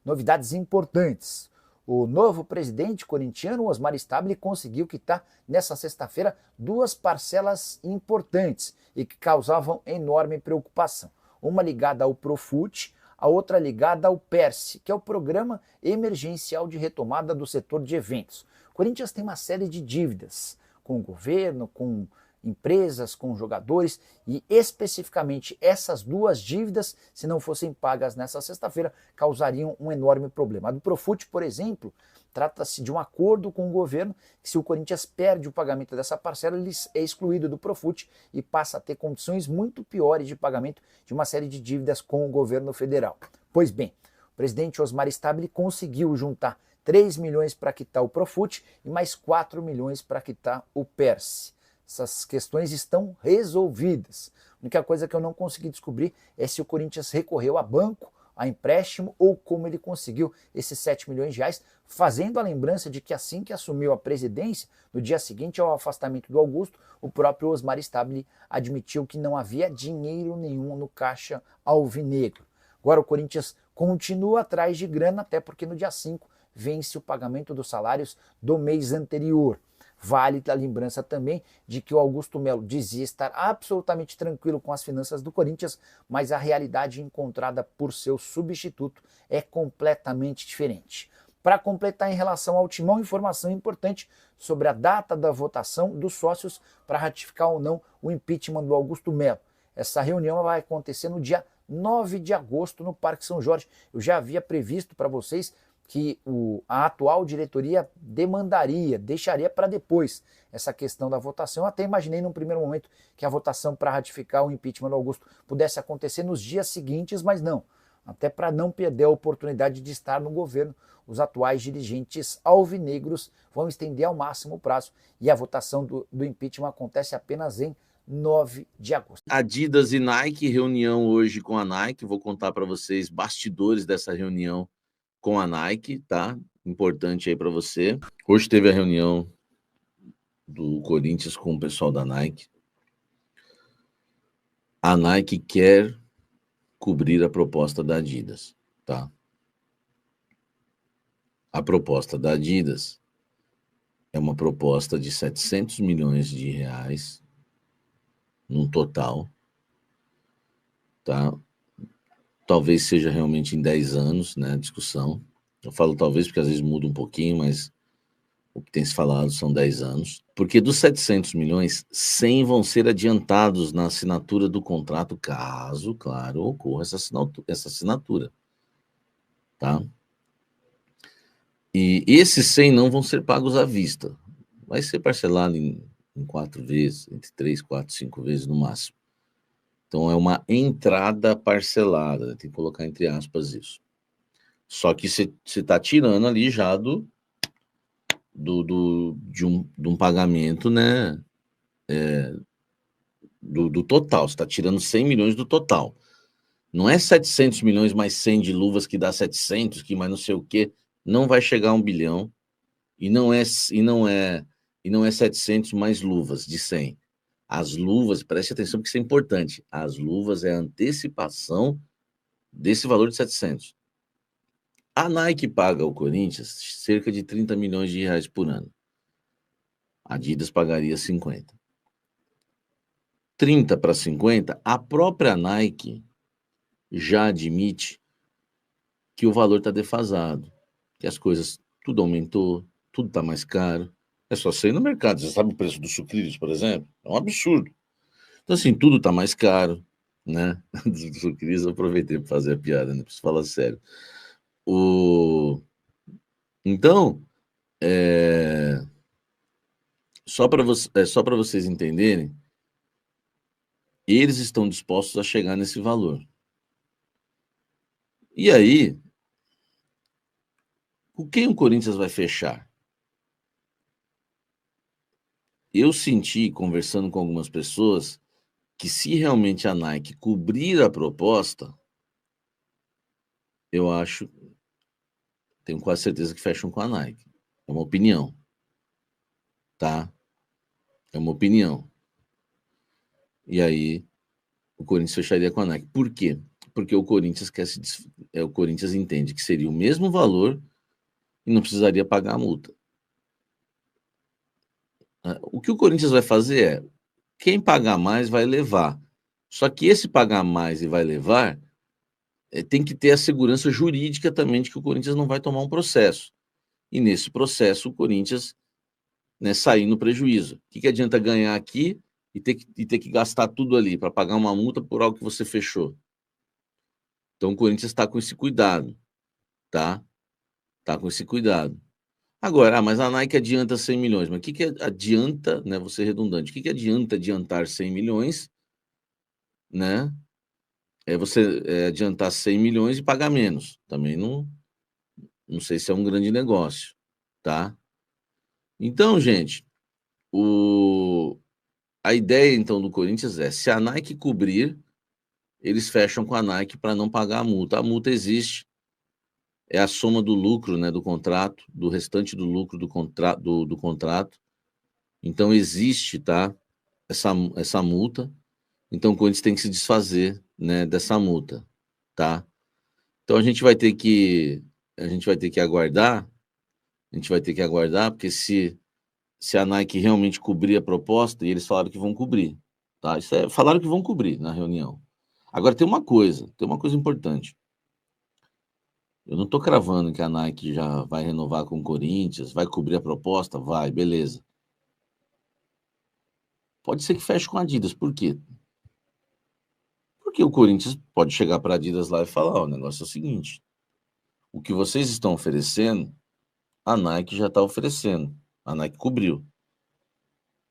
novidades importantes. O novo presidente corintiano, Osmar Stabile, conseguiu quitar nessa sexta-feira duas parcelas importantes e que causavam enorme preocupação. Uma ligada ao Profut, a outra ligada ao PERSE, que é o Programa Emergencial de Retomada do Setor de Eventos. O Corinthians tem uma série de dívidas com o governo, com empresas, com jogadores, e especificamente essas duas dívidas, se não fossem pagas nessa sexta-feira, causariam um enorme problema. A do Profut, por exemplo, trata-se de um acordo com o governo que, se o Corinthians perde o pagamento dessa parcela, ele é excluído do Profut e passa a ter condições muito piores de pagamento de uma série de dívidas com o governo federal. Pois bem, o presidente Osmar Stabile conseguiu juntar 3 milhões para quitar o Profut e mais 4 milhões para quitar o PERSE. Essas questões estão resolvidas. A única coisa que eu não consegui descobrir é se o Corinthians recorreu a banco, a empréstimo, ou como ele conseguiu esses 7 milhões de reais, fazendo a lembrança de que assim que assumiu a presidência, no dia seguinte ao afastamento do Augusto, o próprio Osmar Stabile admitiu que não havia dinheiro nenhum no caixa alvinegro. Agora o Corinthians continua atrás de grana, até porque no dia 5 vence o pagamento dos salários do mês anterior. Vale a lembrança também de que o Augusto Melo dizia estar absolutamente tranquilo com as finanças do Corinthians, mas a realidade encontrada por seu substituto é completamente diferente. Para completar em relação ao Timão, informação importante sobre a data da votação dos sócios para ratificar ou não o impeachment do Augusto Melo. Essa reunião vai acontecer no dia 9 de agosto no Parque São Jorge. Eu já havia previsto para vocês que a atual diretoria deixaria para depois essa questão da votação. Eu até imaginei num primeiro momento que a votação para ratificar o impeachment do Augusto pudesse acontecer nos dias seguintes, mas não. Até para não perder a oportunidade de estar no governo, os atuais dirigentes alvinegros vão estender ao máximo o prazo e a votação do impeachment acontece apenas em 9 de agosto. Adidas e Nike, reunião hoje com a Nike. Vou contar para vocês bastidores dessa reunião com a Nike, tá? Importante aí para você. Hoje teve a reunião do Corinthians com o pessoal da Nike. A Nike quer cobrir a proposta da Adidas, tá? A proposta da Adidas é uma proposta de 700 milhões de reais num total, tá? Talvez seja realmente em 10 anos, né, a discussão. Eu falo talvez porque às vezes muda um pouquinho, mas o que tem se falado são 10 anos. Porque dos 700 milhões, 100 vão ser adiantados na assinatura do contrato, caso, claro, ocorra essa assinatura, tá? E esses 100 não vão ser pagos à vista. Vai ser parcelado em 4 vezes, entre 3, 4, 5 vezes no máximo. Então, é uma entrada parcelada, tem que colocar entre aspas isso. Só que você está tirando ali já de um pagamento, né? Do total, você está tirando 100 milhões do total. Não é 700 milhões mais 100 de luvas que dá 700, que mais não sei o quê. Não vai chegar a 1 bilhão. E não é 700 mais luvas de 100. As luvas, preste atenção porque isso é importante, as luvas é a antecipação desse valor de 700. A Nike paga ao Corinthians cerca de 30 milhões de reais por ano. A Adidas pagaria 50. 30 para 50, a própria Nike já admite que o valor está defasado, que as coisas, tudo aumentou, tudo está mais caro. É só você ir no mercado, você sabe o preço dos sucrilhos, por exemplo? É um absurdo. Então, assim, tudo está mais caro, né? Dos sucrilhos, eu aproveitei para fazer a piada, né? Preciso falar sério. Então, só para vocês entenderem, eles estão dispostos a chegar nesse valor. E aí, com quem o Corinthians vai fechar? Eu senti, conversando com algumas pessoas, que se realmente a Nike cobrir a proposta, eu acho, tenho quase certeza que fecham com a Nike. É uma opinião, tá? É uma opinião. E aí, o Corinthians fecharia com a Nike. Por quê? porque o Corinthians o Corinthians entende que seria o mesmo valor e não precisaria pagar a multa. O que o Corinthians vai fazer é, quem pagar mais vai levar. Só que esse pagar mais e vai levar, tem que ter a segurança jurídica também de que o Corinthians não vai tomar um processo. E nesse processo o Corinthians, né, sair no prejuízo. O que adianta ganhar aqui e ter que gastar tudo ali para pagar uma multa por algo que você fechou? Então o Corinthians está com esse cuidado, tá? Tá com esse cuidado. Agora, mas a Nike adianta 100 milhões. Mas o que adianta, né? Vou ser redundante. O que adianta adiantar 100 milhões, né? Você adiantar 100 milhões e pagar menos. Também não sei se é um grande negócio, tá? Então, gente, a ideia então do Corinthians é, se a Nike cobrir, eles fecham com a Nike para não pagar a multa. A multa existe, é a soma do lucro, né, do contrato, do restante do lucro do contrato. Então existe, tá, essa multa. Então o Corinthians tem que se desfazer, né, dessa multa, tá? Então a gente vai ter que aguardar, porque se a Nike realmente cobrir a proposta, e eles falaram que vão cobrir, tá? Falaram que vão cobrir na reunião. Agora tem uma coisa importante. Eu não estou cravando que a Nike já vai renovar com o Corinthians, vai cobrir a proposta, vai, beleza. Pode ser que feche com a Adidas, por quê? Porque o Corinthians pode chegar para a Adidas lá e falar, o negócio é o seguinte, o que vocês estão oferecendo, a Nike já está oferecendo, a Nike cobriu.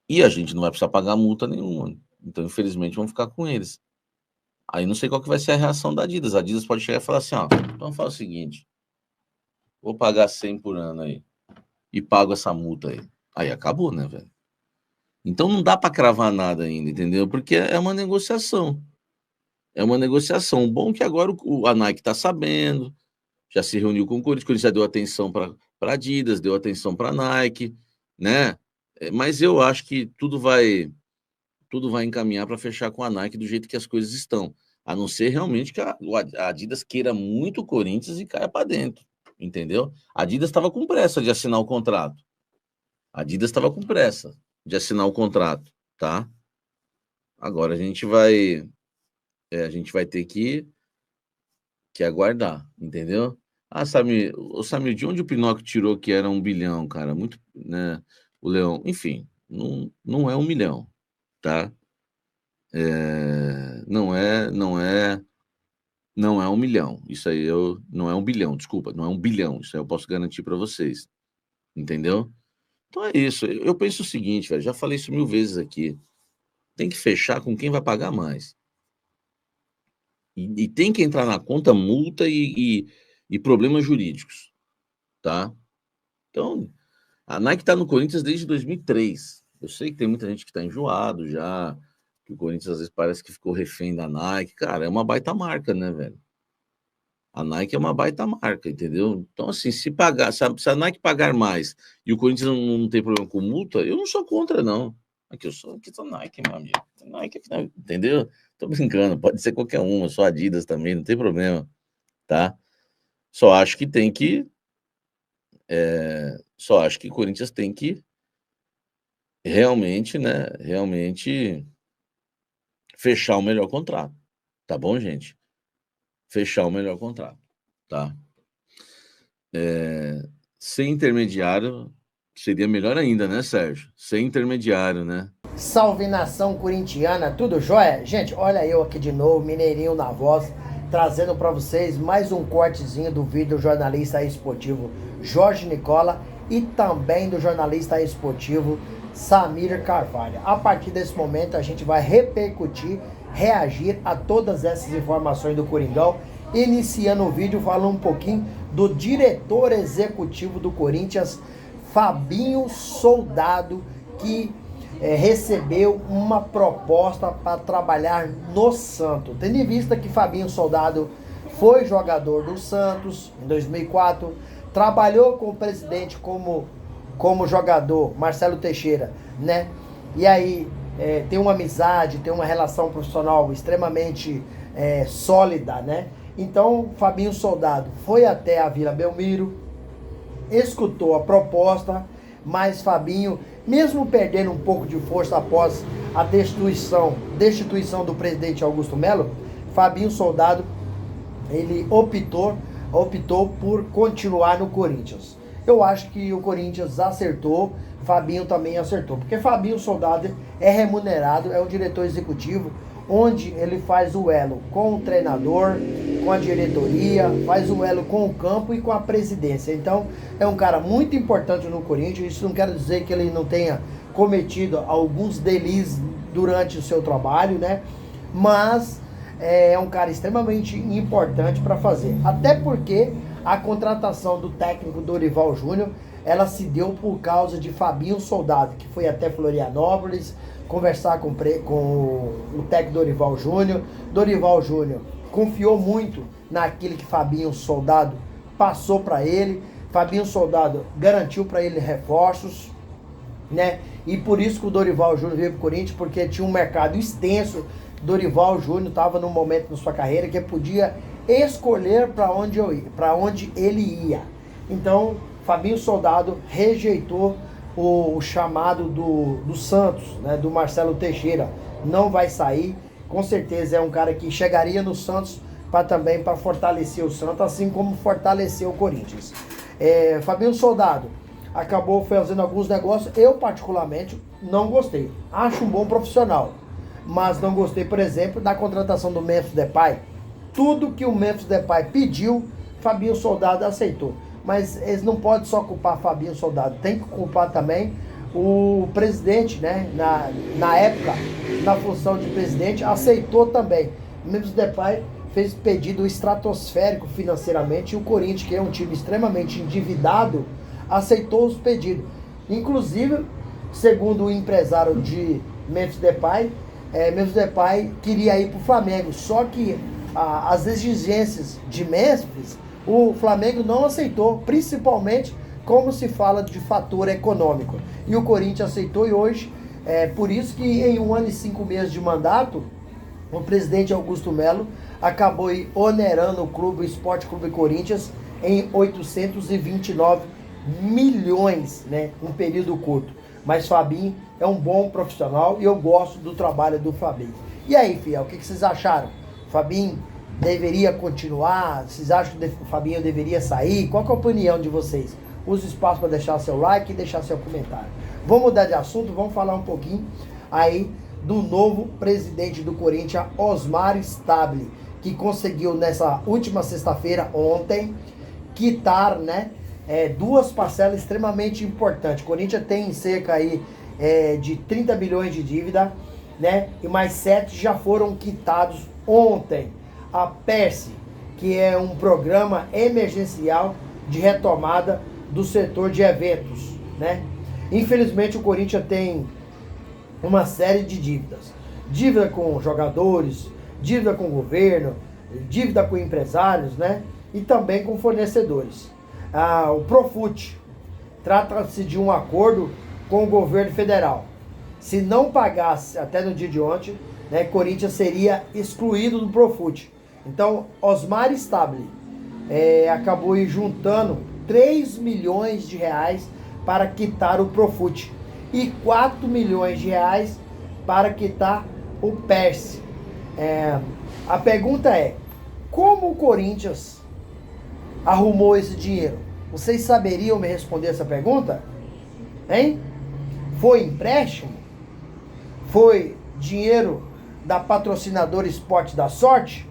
E a gente não vai precisar pagar multa nenhuma, então infelizmente vamos ficar com eles. Aí não sei qual que vai ser a reação da Adidas. A Adidas pode chegar e falar assim, ó, então faz o seguinte, vou pagar 100 por ano aí e pago essa multa aí. Aí acabou, né, velho? Então não dá para cravar nada ainda, entendeu? Porque é uma negociação. É uma negociação. O bom é que agora a Nike está sabendo, já se reuniu com o Corinthians já deu atenção para a Adidas, deu atenção para a Nike, né? Mas eu acho que tudo vai encaminhar para fechar com a Nike do jeito que as coisas estão. A não ser realmente que a Adidas queira muito o Corinthians e caia para dentro, entendeu? A Adidas estava com pressa de assinar o contrato. A Adidas estava com pressa de assinar o contrato, tá? Agora a gente vai ter que aguardar, entendeu? Ah, Samir, de onde o Pinóquio tirou que era 1 bilhão, cara? Muito, né? O Leão, enfim, não é 1 milhão, tá? Não é 1 milhão. Isso aí não é 1 bilhão, desculpa, não é 1 bilhão. Isso aí eu posso garantir para vocês, entendeu? Então é isso. Eu penso o seguinte, velho, já falei isso 1000 vezes aqui. Tem que fechar com quem vai pagar mais. E tem que entrar na conta multa e problemas jurídicos, tá? Então, a Nike está no Corinthians desde 2003. Eu sei que tem muita gente que está enjoado já, que o Corinthians às vezes parece que ficou refém da Nike. Cara, é uma baita marca, né, velho? A Nike é uma baita marca, entendeu? Então, assim, se a Nike pagar mais e o Corinthians não tem problema com multa, eu não sou contra, não. Aqui sou Nike, meu amigo. Nike, entendeu? Tô brincando, pode ser qualquer uma, eu sou Adidas também, não tem problema, tá? Só acho que o Corinthians tem que realmente, né? Realmente fechar o melhor contrato. Tá bom, gente? Fechar o melhor contrato, tá? Sem intermediário seria melhor ainda, né, Sérgio? Sem intermediário, né? Salve nação corintiana, tudo jóia? Gente, olha eu aqui de novo, Mineirinho na voz, trazendo para vocês mais um cortezinho do vídeo do jornalista esportivo Jorge Nicola e também do jornalista esportivo Samir Carvalho. A partir desse momento a gente vai repercutir, reagir a todas essas informações do Coringão, iniciando o vídeo falando um pouquinho do diretor executivo do Corinthians, Fabinho Soldado, que recebeu uma proposta para trabalhar no Santos. Tendo em vista que Fabinho Soldado foi jogador do Santos em 2004, trabalhou com o presidente como jogador, Marcelo Teixeira, né? E aí tem uma amizade, tem uma relação profissional extremamente sólida, né? Então, Fabinho Soldado foi até a Vila Belmiro, escutou a proposta, mas Fabinho, mesmo perdendo um pouco de força após a destituição do presidente Augusto Melo, Fabinho Soldado, ele optou por continuar no Corinthians. Eu acho que o Corinthians acertou, Fabinho também acertou, porque Fabinho Soldado é remunerado, é um diretor executivo, onde ele faz o elo com o treinador, com a diretoria, faz o elo com o campo e com a presidência. Então, é um cara muito importante no Corinthians. Isso não quer dizer que ele não tenha cometido alguns deslizes durante o seu trabalho, né? Mas é um cara extremamente importante para fazer. Até porque a contratação do técnico Dorival Júnior, ela se deu por causa de Fabinho Soldado, que foi até Florianópolis conversar com o técnico Dorival Júnior. Dorival Júnior confiou muito naquilo que Fabinho Soldado passou para ele. Fabinho Soldado garantiu para ele reforços, né? E por isso que o Dorival Júnior veio para o Corinthians, porque tinha um mercado extenso. Dorival Júnior estava num momento na sua carreira que podia escolher para onde ele ia. Então, Fabinho Soldado rejeitou o chamado do Santos, né, do Marcelo Teixeira. Não vai sair. Com certeza é um cara que chegaria no Santos para fortalecer o Santos, assim como fortalecer o Corinthians. Fabinho Soldado acabou fazendo alguns negócios. Eu, particularmente, não gostei. Acho um bom profissional, mas não gostei, por exemplo, da contratação do Memphis Depay. Tudo que o Memphis Depay pediu, Fabinho Soldado aceitou. Mas eles não podem só culpar Fabinho Soldado, tem que culpar também o presidente, né? Na época, na função de presidente, aceitou também. O Memphis Depay fez pedido estratosférico financeiramente, e o Corinthians, que é um time extremamente endividado, aceitou os pedidos. Inclusive, segundo o empresário de Memphis Depay, Memphis Depay queria ir para o Flamengo, só que as exigências de Memphis, o Flamengo não aceitou, principalmente como se fala de fator econômico. E o Corinthians aceitou, e hoje, por isso que em 1 ano e 5 meses de mandato, o presidente Augusto Melo acabou onerando o Esporte Clube Corinthians em 829 milhões, né, um período curto. Mas Fabinho é um bom profissional e eu gosto do trabalho do Fabinho. E aí, fiel, o que vocês acharam? Fabinho deveria continuar? Vocês acham que o Fabinho deveria sair? Qual que é a opinião de vocês? Use o espaço para deixar seu like e deixar seu comentário. Vamos mudar de assunto, vamos falar um pouquinho aí do novo presidente do Corinthians, Osmar Stabile, que conseguiu nessa última sexta-feira, ontem, quitar, né, 2 parcelas extremamente importantes. O Corinthians tem cerca aí de 30 bilhões de dívida, né, e mais 7 já foram quitados ontem. A PERSE, que é um programa emergencial de retomada do setor de eventos, né? Infelizmente o Corinthians tem uma série de dívidas. Dívida com jogadores, dívida com o governo, dívida com empresários, né? E também com fornecedores. O Profut trata-se de um acordo com o governo federal. Se não pagasse até no dia de ontem, né, Corinthians seria excluído do Profut. Então, Osmar Stabile acabou juntando 3 milhões de reais para quitar o Profut e 4 milhões de reais para quitar o PERSE. A pergunta é, como o Corinthians arrumou esse dinheiro? Vocês saberiam me responder essa pergunta? Hein? Foi empréstimo? Foi dinheiro da patrocinadora Esporte da Sorte?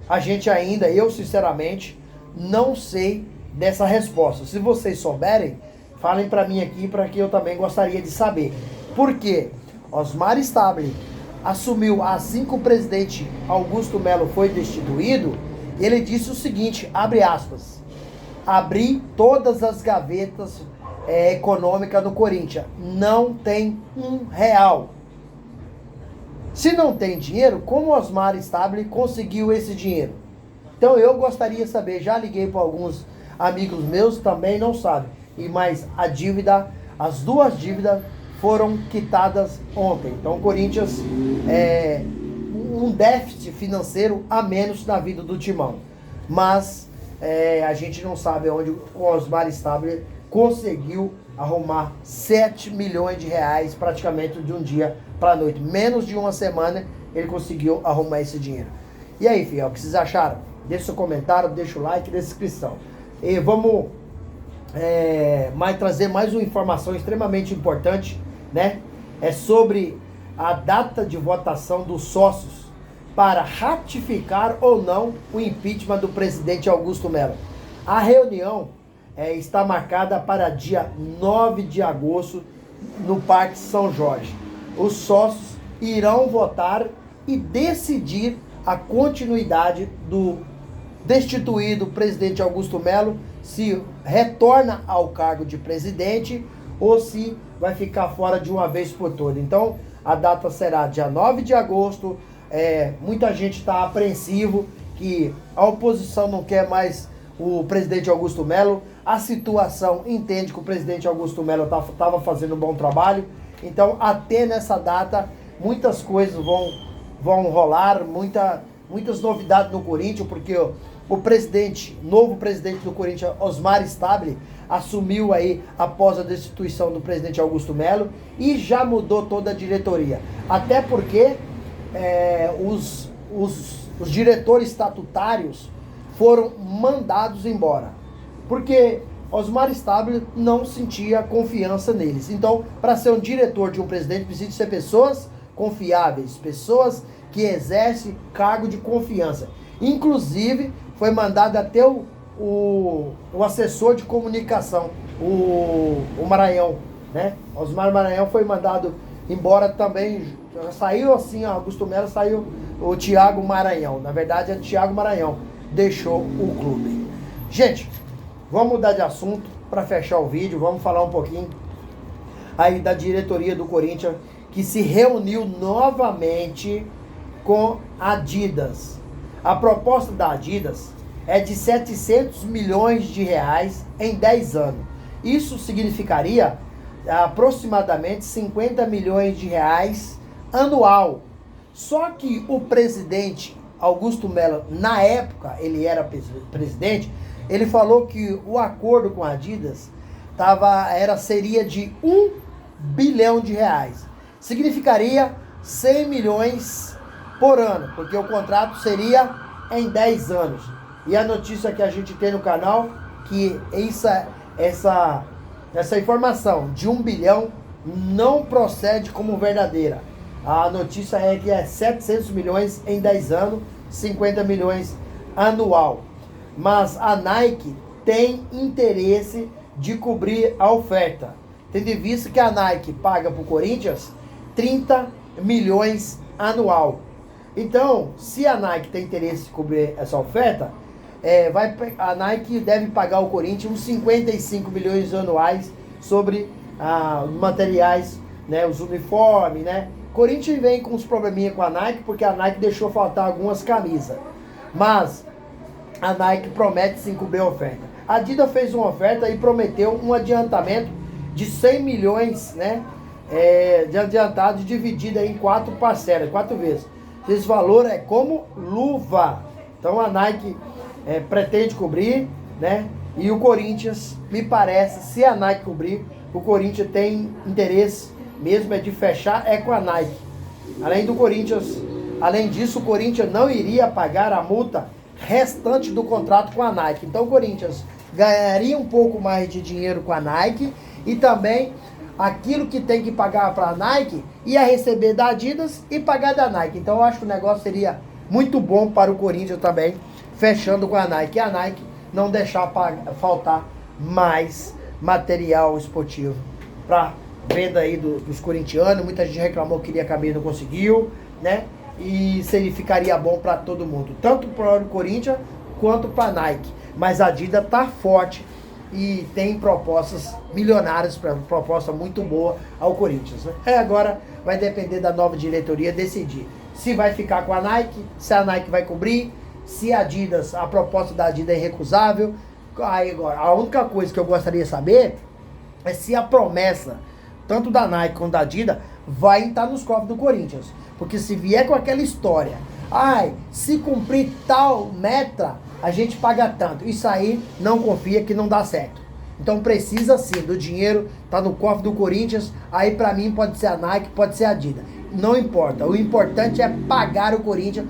A gente ainda, eu sinceramente, não sei dessa resposta. Se vocês souberem, falem para mim aqui, para que eu também gostaria de saber. Por quê? Osmar Stabile assumiu assim que o presidente Augusto Melo foi destituído. Ele disse o seguinte, abre aspas, abri todas as gavetas econômicas no Corinthians, não tem R$1. Se não tem dinheiro, como Osmar Stabile conseguiu esse dinheiro? Então eu gostaria de saber, já liguei para alguns amigos meus, também não sabem. Mas as 2 dívidas foram quitadas ontem. Então o Corinthians, um déficit financeiro a menos na vida do Timão. Mas a gente não sabe onde o Osmar Stabile conseguiu arrumar 7 milhões de reais praticamente de um dia para a noite. Menos de uma semana ele conseguiu arrumar esse dinheiro. E aí, fiel, o que vocês acharam? Deixa seu comentário, deixa o like e descrição. E vamos trazer mais uma informação extremamente importante, né? É sobre a data de votação dos sócios para ratificar ou não o impeachment do presidente Augusto Melo. A reunião está marcada para dia 9 de agosto no Parque São Jorge. Os sócios irão votar e decidir a continuidade do destituído presidente Augusto Melo, se retorna ao cargo de presidente ou se vai ficar fora de uma vez por todas. Então, a data será dia 9 de agosto. Muita gente está apreensivo que a oposição não quer mais o presidente Augusto Melo. A situação entende que o presidente Augusto Melo estava fazendo um bom trabalho. Então, até nessa data, muitas coisas vão rolar, muitas novidades no Corinthians, porque o novo presidente do Corinthians, Osmar Stabile, assumiu aí após a destituição do presidente Augusto Melo e já mudou toda a diretoria. Até porque os diretores estatutários foram mandados embora. Porque Osmar Stabile não sentia confiança neles. Então, para ser um diretor de um presidente, precisa ser pessoas confiáveis, pessoas que exercem cargo de confiança. Inclusive, foi mandado até o assessor de comunicação, o Maranhão, né? Osmar Maranhão foi mandado embora também. Saiu assim, Augusto Melo, saiu o Thiago Maranhão. Na verdade, é o Thiago Maranhão deixou o clube. Gente, vamos mudar de assunto para fechar o vídeo. Vamos falar um pouquinho aí da diretoria do Corinthians, que se reuniu novamente com a Adidas. A proposta da Adidas é de 700 milhões de reais em 10 anos. Isso significaria aproximadamente 50 milhões de reais anual. Só que o presidente Augusto Melo, na época ele era presidente, ele falou que o acordo com a Adidas seria de 1 bilhão de reais. Significaria 100 milhões por ano, porque o contrato seria em 10 anos. E a notícia que a gente tem no canal, que essa informação de 1 bilhão não procede como verdadeira. A notícia é que é 700 milhões em 10 anos, 50 milhões anual. Mas a Nike tem interesse de cobrir a oferta, tendo em vista que a Nike paga para o Corinthians 30 milhões anual. Então, se a Nike tem interesse em cobrir essa oferta, a Nike deve pagar ao Corinthians uns 55 milhões anuais sobre materiais, né, os uniformes, né? Corinthians vem com uns probleminha com a Nike, porque a Nike deixou faltar algumas camisas. Mas a Nike promete sim cobrir a oferta. A Adidas fez uma oferta e prometeu um adiantamento de 100 milhões, né? De adiantado dividido em 4 parcelas, 4 vezes. Esse valor é como luva. Então a Nike pretende cobrir, né? E o Corinthians, me parece, se a Nike cobrir, o Corinthians tem interesse mesmo de fechar com a Nike. Além disso, o Corinthians não iria pagar a multa restante do contrato com a Nike. Então o Corinthians ganharia um pouco mais de dinheiro com a Nike e também aquilo que tem que pagar para a Nike ia receber da Adidas e pagar da Nike. Então eu acho que o negócio seria muito bom para o Corinthians também, fechando com a Nike. E a Nike não deixar faltar mais material esportivo para venda aí dos corintianos. Muita gente reclamou que queria caber e não conseguiu, né? E ficaria bom para todo mundo, tanto para o Corinthians quanto para a Nike. Mas a Adidas tá forte e tem propostas milionárias, proposta muito boa ao Corinthians, né? Agora vai depender da nova diretoria decidir se vai ficar com a Nike, se a Nike vai cobrir, se a Adidas, a proposta da Adidas é irrecusável. Aí agora, a única coisa que eu gostaria de saber é se a promessa tanto da Nike quanto da Adidas vai estar nos cofres do Corinthians. Porque se vier com aquela história Ai, se cumprir tal meta, a gente paga tanto. Isso aí, não confia que não dá certo. Então precisa sim do dinheiro, tá no cofre do Corinthians, aí pra mim pode ser a Nike, pode ser a Adidas. Não importa, o importante é pagar o Corinthians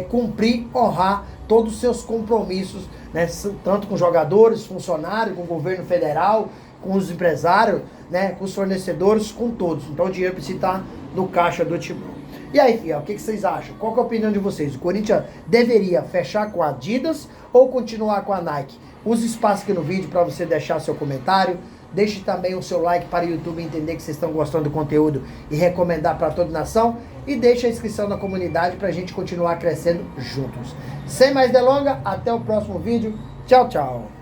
cumprir, honrar todos os seus compromissos, né? Tanto com jogadores, funcionários, com o governo federal, com os empresários, né? Com os fornecedores, com todos. Então o dinheiro precisa estar no caixa do Timão. E aí, fiel, o que vocês acham? Qual que é a opinião de vocês? O Corinthians deveria fechar com a Adidas ou continuar com a Nike? Use espaço aqui no vídeo para você deixar seu comentário. Deixe também o seu like para o YouTube entender que vocês estão gostando do conteúdo e recomendar para toda a nação. E deixe a inscrição na comunidade para a gente continuar crescendo juntos. Sem mais delongas, até o próximo vídeo. Tchau, tchau.